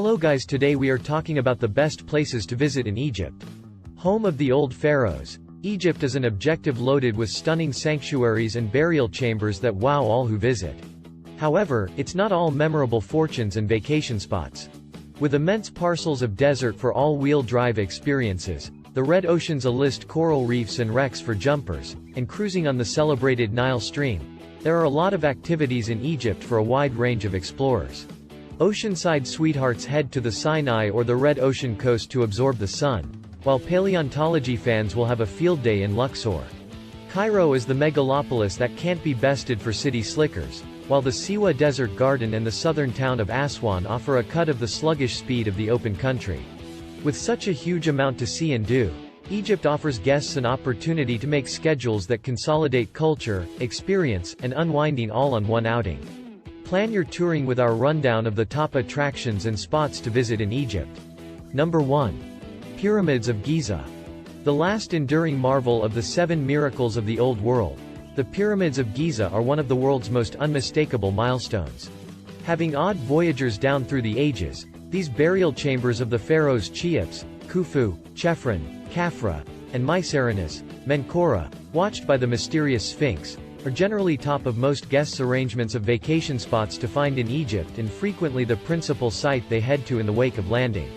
Hello guys, today we are talking about the best places to visit in Egypt. Home of the old pharaohs. Egypt is an objective loaded with stunning sanctuaries and burial chambers that wow all who visit. However, it's not all memorable fortunes and vacation spots. With immense parcels of desert for all-wheel drive experiences, the Red Ocean's a list coral reefs and wrecks for jumpers, and cruising on the celebrated Nile Stream. There are a lot of activities in Egypt for a wide range of explorers. Oceanside sweethearts head to the Sinai or the Red Ocean coast to absorb the sun, while paleontology fans will have a field day in Luxor. Cairo is the megalopolis that can't be bested for city slickers, while the Siwa Desert Garden and the southern town of Aswan offer a cut of the sluggish speed of the open country. With such a huge amount to see and do, Egypt offers guests an opportunity to make schedules that consolidate culture, experience, and unwinding all on one outing. Plan your touring with our rundown of the top attractions and spots to visit in Egypt. Number 1. Pyramids of Giza. The last enduring marvel of the 7 miracles of the Old World, the Pyramids of Giza are one of the world's most unmistakable milestones. Having awed voyagers down through the ages, these burial chambers of the pharaohs Cheops, Khufu, Chephren, Khafra, and Mycerinus, Menkora, watched by the mysterious Sphinx, are generally top of most guests' arrangements of vacation spots to find in Egypt and frequently the principal site they head to in the wake of landing.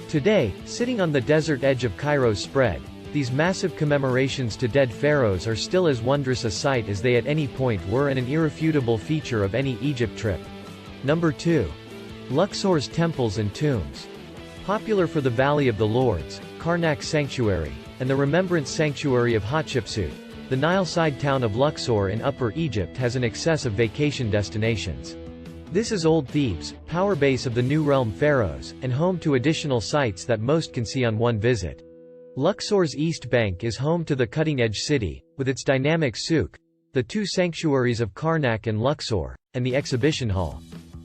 Today, sitting on the desert edge of Cairo's spread, these massive commemorations to dead pharaohs are still as wondrous a sight as they at any point were and an irrefutable feature of any Egypt trip. Number 2. Luxor's temples and tombs. Popular for the Valley of the Lords, Karnak Sanctuary, and the Remembrance Sanctuary of Hatshepsut, the Nile-side town of Luxor in Upper Egypt has an excess of vacation destinations. This is Old Thebes, power base of the New Realm pharaohs, and home to additional sites that most can see on one visit. Luxor's East Bank is home to the cutting-edge city, with its dynamic souk, the 2 sanctuaries of Karnak and Luxor, and the exhibition hall.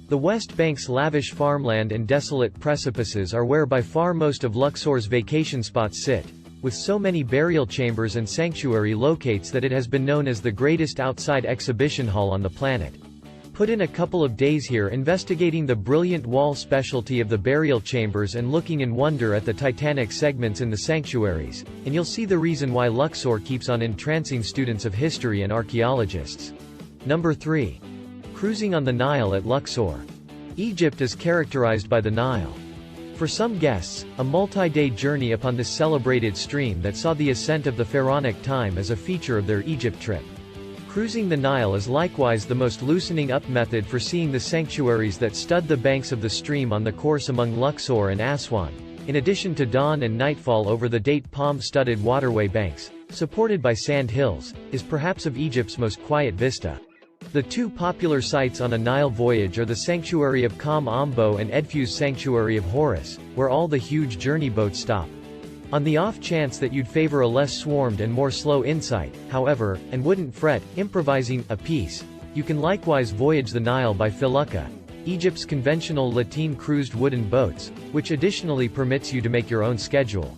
The West Bank's lavish farmland and desolate precipices are where by far most of Luxor's vacation spots sit, with so many burial chambers and sanctuary locates that it has been known as the greatest outside exhibition hall on the planet. Put in a couple of days here investigating the brilliant wall specialty of the burial chambers and looking in wonder at the titanic segments in the sanctuaries, and you'll see the reason why Luxor keeps on entrancing students of history and archaeologists. Number 3. Cruising on the Nile at Luxor. Egypt is characterized by the Nile. For some guests, a multi-day journey upon this celebrated stream that saw the ascent of the pharaonic time is a feature of their Egypt trip. Cruising the Nile is likewise the most loosening up method for seeing the sanctuaries that stud the banks of the stream on the course among Luxor and Aswan, in addition to dawn and nightfall over the date palm-studded waterway banks, supported by sand hills, is perhaps of Egypt's most quiet vista. The 2 popular sites on a Nile voyage are the Sanctuary of Kam Ombo and Edfu's Sanctuary of Horus, where all the huge journey boats stop. On the off chance that you'd favor a less swarmed and more slow insight, however, and wouldn't fret, improvising a piece, you can likewise voyage the Nile by Felucca, Egypt's conventional lateen-cruised wooden boats, which additionally permits you to make your own schedule.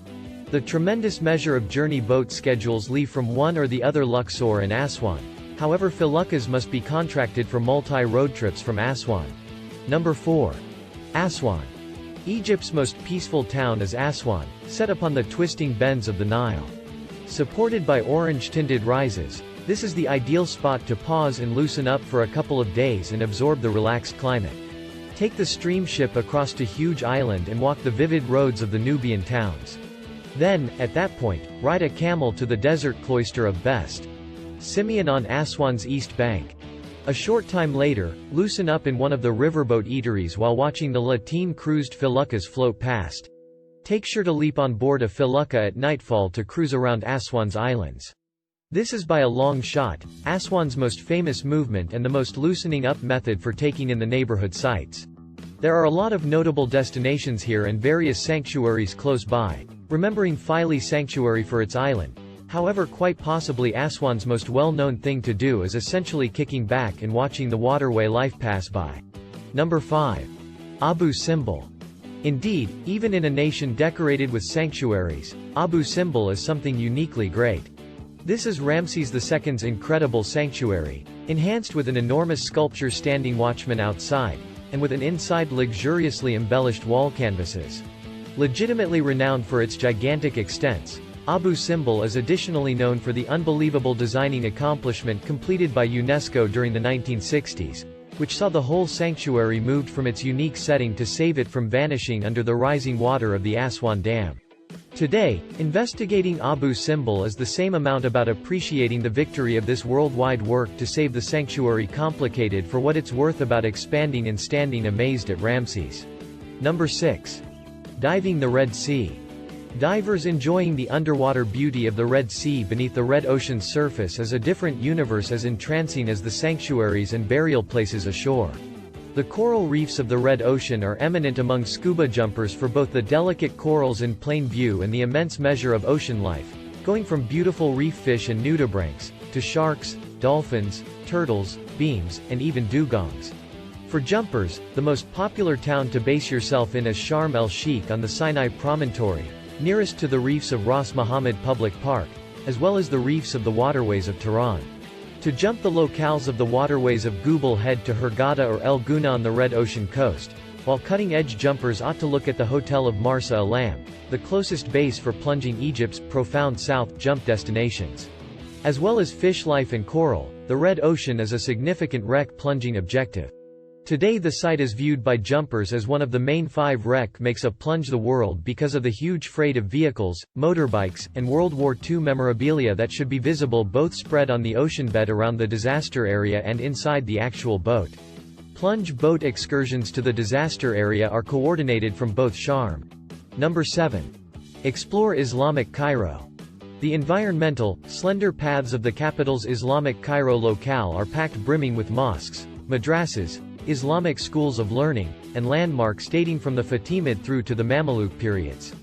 The tremendous measure of journey boat schedules leave from one or the other Luxor and Aswan. However, Feluccas must be contracted for multi-road trips from Aswan. Number 4. Aswan. Egypt's most peaceful town is Aswan, set upon the twisting bends of the Nile. Supported by orange-tinted rises, this is the ideal spot to pause and loosen up for a couple of days and absorb the relaxed climate. Take the steamship across to Huge Island and walk the vivid roads of the Nubian towns. Then, at that point, ride a camel to the desert cloister of Best Simeon on Aswan's east bank. A short time later, loosen up in one of the riverboat eateries while watching the lateen-cruised feluccas float past. Take sure to leap on board a felucca at nightfall to cruise around Aswan's islands. This is by a long shot, Aswan's most famous movement and the most loosening up method for taking in the neighborhood sights. There are a lot of notable destinations here and various sanctuaries close by, remembering Philae Sanctuary for its island. However, quite possibly Aswan's most well-known thing to do is essentially kicking back and watching the waterway life pass by. Number 5. Abu Simbel. Indeed, even in a nation decorated with sanctuaries, Abu Simbel is something uniquely great. This is Ramses II's incredible sanctuary, enhanced with an enormous sculpture standing watchman outside, and with an inside luxuriously embellished wall canvases. Legitimately renowned for its gigantic extents, Abu Simbel is additionally known for the unbelievable designing accomplishment completed by UNESCO during the 1960s, which saw the whole sanctuary moved from its unique setting to save it from vanishing under the rising water of the Aswan Dam. Today, investigating Abu Simbel is the same amount about appreciating the victory of this worldwide work to save the sanctuary complicated for what it's worth about expanding and standing amazed at Ramses. Number 6. Diving the Red Sea. Divers enjoying the underwater beauty of the Red Sea beneath the Red Ocean's surface is a different universe as entrancing as the sanctuaries and burial places ashore. The coral reefs of the Red Ocean are eminent among scuba jumpers for both the delicate corals in plain view and the immense measure of ocean life, going from beautiful reef fish and nudibranchs, to sharks, dolphins, turtles, beams, and even dugongs. For jumpers, the most popular town to base yourself in is Sharm el-Sheikh on the Sinai Promontory, nearest to the reefs of Ras Mohammed Public Park, as well as the reefs of the waterways of Tehran. To jump the locales of the waterways of Gubal head to Hurghada or El Gouna on the Red Ocean coast, while cutting-edge jumpers ought to look at the Hotel of Marsa Alam, the closest base for plunging Egypt's profound south jump destinations. As well as fish life and coral, the Red Ocean is a significant wreck plunging objective. Today the site is viewed by jumpers as one of the main 5 wreck makes a plunge the world because of the huge freight of vehicles, motorbikes, and World War II memorabilia that should be visible both spread on the ocean bed around the disaster area and inside the actual boat. Plunge boat excursions to the disaster area are coordinated from both Sharm. Number 7. Explore Islamic Cairo. The environmental, slender paths of the capital's Islamic Cairo locale are packed brimming with mosques, madrasas, Islamic schools of learning, and landmarks dating from the Fatimid through to the Mamluk periods.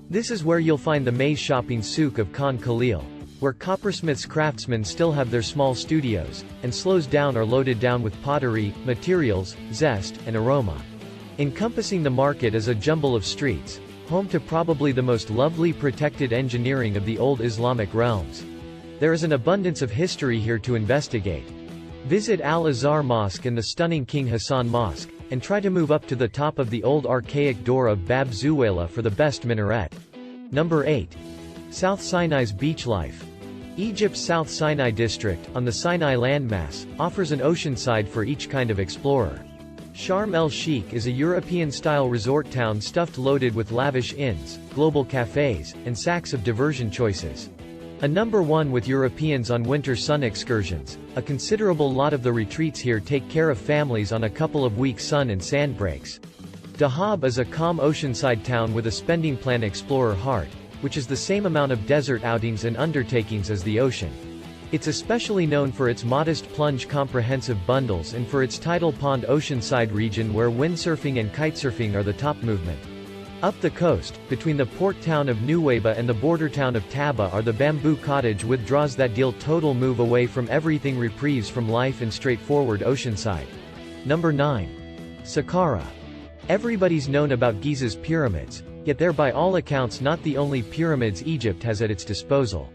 This is where you'll find the maze shopping souk of Khan Khalil, where coppersmiths craftsmen still have their small studios, and slows down are loaded down with pottery, materials, zest, and aroma. Encompassing the market is a jumble of streets, home to probably the most lovely protected engineering of the old Islamic realms. There is an abundance of history here to investigate. Visit Al-Azhar Mosque and the stunning King Hassan Mosque, and try to move up to the top of the old archaic door of Bab Zuwayla for the best minaret. Number 8. South Sinai's beach life. Egypt's South Sinai district, on the Sinai landmass, offers an oceanside for each kind of explorer. Sharm el-Sheikh is a European-style resort town stuffed loaded with lavish inns, global cafes, and sacks of diversion choices. A number 1 with Europeans on winter sun excursions, a considerable lot of the retreats here take care of families on a couple of weeks sun and sand breaks. Dahab is a calm oceanside town with a spending plan explorer heart, which is the same amount of desert outings and undertakings as the ocean. It's especially known for its modest plunge comprehensive bundles and for its tidal pond oceanside region where windsurfing and kitesurfing are the top movement. Up the coast, between the port town of Nuweiba and the border town of Taba are the bamboo cottage withdraws that deal total move away from everything reprieves from life and straightforward oceanside. Number 9. Saqqara. Everybody's known about Giza's pyramids, yet they're by all accounts not the only pyramids Egypt has at its disposal.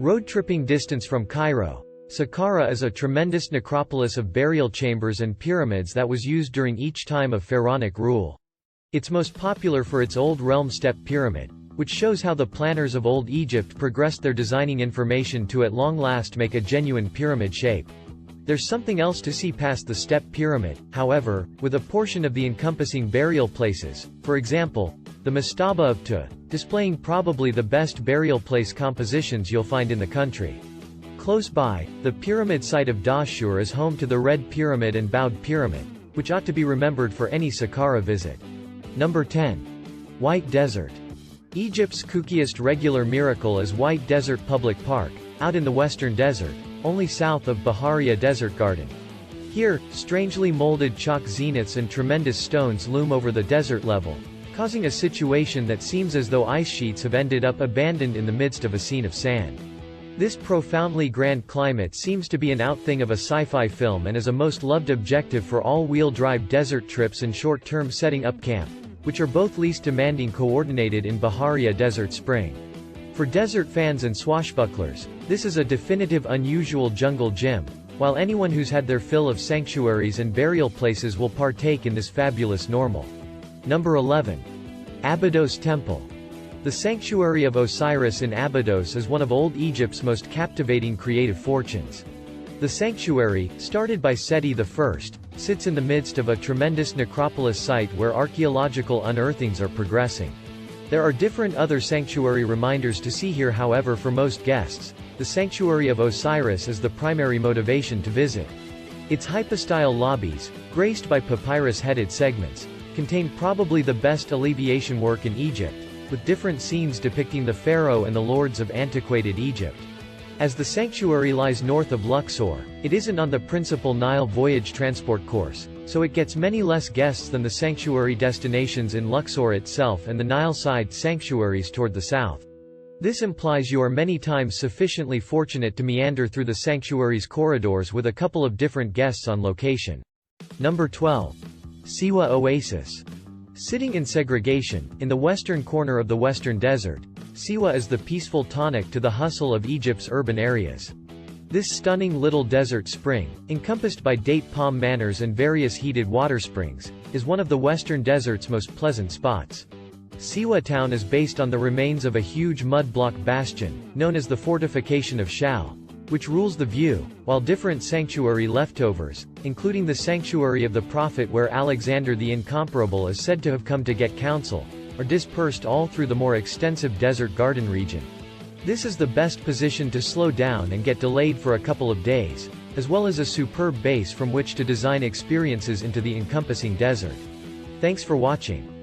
Road-tripping distance from Cairo, Saqqara is a tremendous necropolis of burial chambers and pyramids that was used during each time of pharaonic rule. It's most popular for its old realm step pyramid, which shows how the planners of old Egypt progressed their designing information to at long last make a genuine pyramid shape. There's something else to see past the step pyramid, however, with a portion of the encompassing burial places, for example, the Mastaba of Tu, displaying probably the best burial place compositions you'll find in the country. Close by, the pyramid site of Dashur is home to the Red Pyramid and Bowed Pyramid, which ought to be remembered for any Saqqara visit. Number 10. White Desert. Egypt's kookiest regular miracle is White Desert Public Park, out in the western desert, only south of Baharia Desert Garden. Here, strangely molded chalk zeniths and tremendous stones loom over the desert level, causing a situation that seems as though ice sheets have ended up abandoned in the midst of a scene of sand. This profoundly grand climate seems to be an outthing of a sci-fi film and is a most loved objective for all-wheel drive desert trips and short-term setting up camp, which are both least demanding coordinated in Baharia Desert Spring. For desert fans and swashbucklers, this is a definitive unusual jungle gym, while anyone who's had their fill of sanctuaries and burial places will partake in this fabulous normal. Number 11. Abydos Temple. The Sanctuary of Osiris in Abydos is one of Old Egypt's most captivating creative fortunes. The sanctuary, started by Seti I, sits in the midst of a tremendous necropolis site where archaeological unearthings are progressing. There are different other sanctuary reminders to see here. However, for most guests, the Sanctuary of Osiris is the primary motivation to visit. Its hypostyle lobbies, graced by papyrus-headed segments, contain probably the best alleviation work in Egypt, with different scenes depicting the pharaoh and the lords of antiquated Egypt. As the sanctuary lies north of Luxor, it isn't on the principal Nile voyage transport course, so it gets many less guests than the sanctuary destinations in Luxor itself and the Nile-side sanctuaries toward the south. This implies you are many times sufficiently fortunate to meander through the sanctuary's corridors with a couple of different guests on location. Number 12. Siwa Oasis. Sitting in segregation, in the western corner of the Western Desert, Siwa is the peaceful tonic to the hustle of Egypt's urban areas. This stunning little desert spring, encompassed by date palm manors and various heated water springs, is one of the Western Desert's most pleasant spots. Siwa town is based on the remains of a huge mud block bastion, known as the Fortification of Shal, which rules the view, while different sanctuary leftovers, including the Sanctuary of the Prophet where Alexander the Incomparable is said to have come to get counsel, are dispersed all through the more extensive desert garden region. This is the best position to slow down and get delayed for a couple of days, as well as a superb base from which to design experiences into the encompassing desert. Thanks for watching.